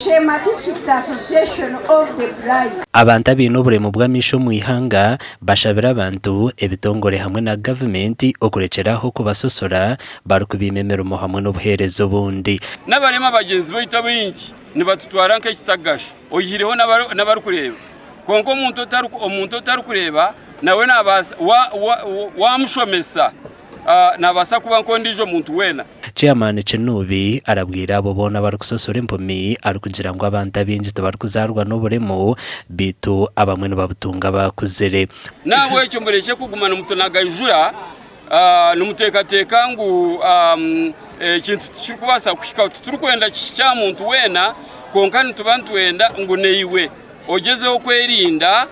Sheema District Association of the Blind. Abantu abinobure mu bwamisho mu ihanga bashabira abantu ebitongore hamwe na government okurekeraho kubasosora barukubimemera mu hamwe n'obuherezo bundi. N'abarema abagenzi boyita bingi nibatutwara nk'ekitagasha oyireho n'abarukureba konko omuntu otarukureba nawe nabasa wamushomesa nabasa kuba nkondijo muntu wena. Chairman Chenubi arabwira abo bona barukusosora impumi arukugira ngo abantu abinji tabarukuzarwa n'oburemo bitu abamwe n'ababutunga bakuzere. Nabo ekyo mureke kugumana mutonaga ijura n'umutekateka ngu kintu kirikubasa kuhika turukwenda kya muntu wena konka nitubantu wenda ngu neiwe ogezeho kwerinda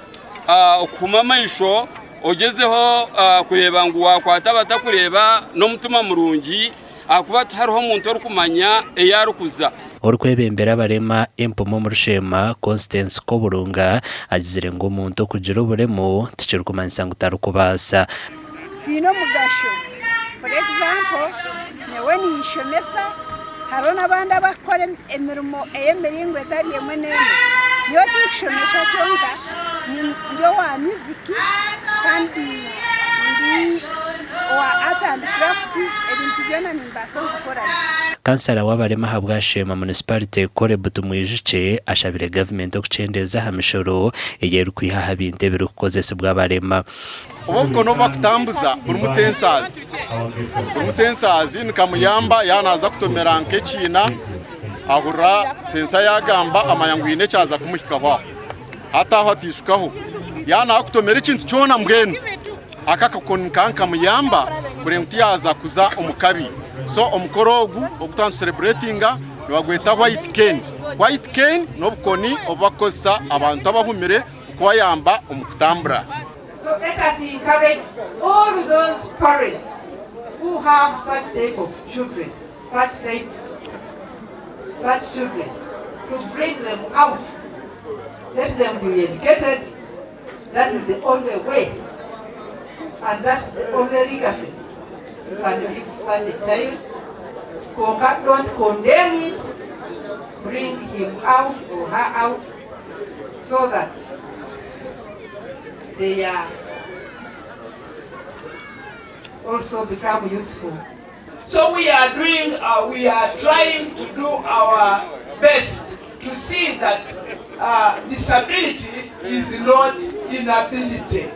okuma maisho ogezeho kureba ngu wakwata batakureba n'omutima murungi akuba hariho umuntu orukumanya eyarukuza orukwebembera abarema empomo mu Sheema Constance Koburunga agizire ngo umuntu kugira uburemo tikirukumanyisa ngo utarukubasa Tino mugasho. For example, newe ni ishomesa haro n'abandi abakora emirimo ey'emiringo etari emwe n'emwe niyo tushomesa cyonga ndio wa muziki kandi wa art and craft ebintu byona nimbaso gukora. Kansala w'abarema habwa Sheema municipality kore butumwijice ashabire government okucendeza hamishoro eyeru kwihaha binte birukozese bw'abarema. Obukono bakutambuza buri musensazi nikamuyamba yanaza kutomera nk'ekina ahura sensa yagamba amanyangwine cyaza kumuhikaho hataho atishukaho yana kutomera ikintu cyona mbwenu akakakoni kankamuyamba buri mti yaza kuza omukabi so omukorogu okutantu celebratinga niwagweta white cane n'obukoni obakosa abantu abahumire kwayamba omukutambura. So let us encourage all those parents who have such type of children, such children, to bring them out. Let them be educated. That is the only way, and that's the only legacy you can leave such a child. Don't condemn it. Bring him out or her out, so that they also become useful. So we are trying to do our best to see that disability is not inability.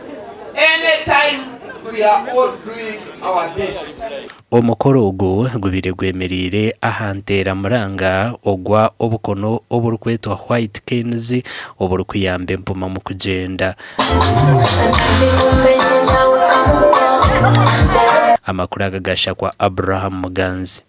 Anytime we are all doing our best. Omukoro ogu gubire gwemerire ahantera muranga ogwa obukono oburukwetwa white canes oburukuyambe mpuma mu kugenda. Amakuru agagasha kwa Abraham Muganzi.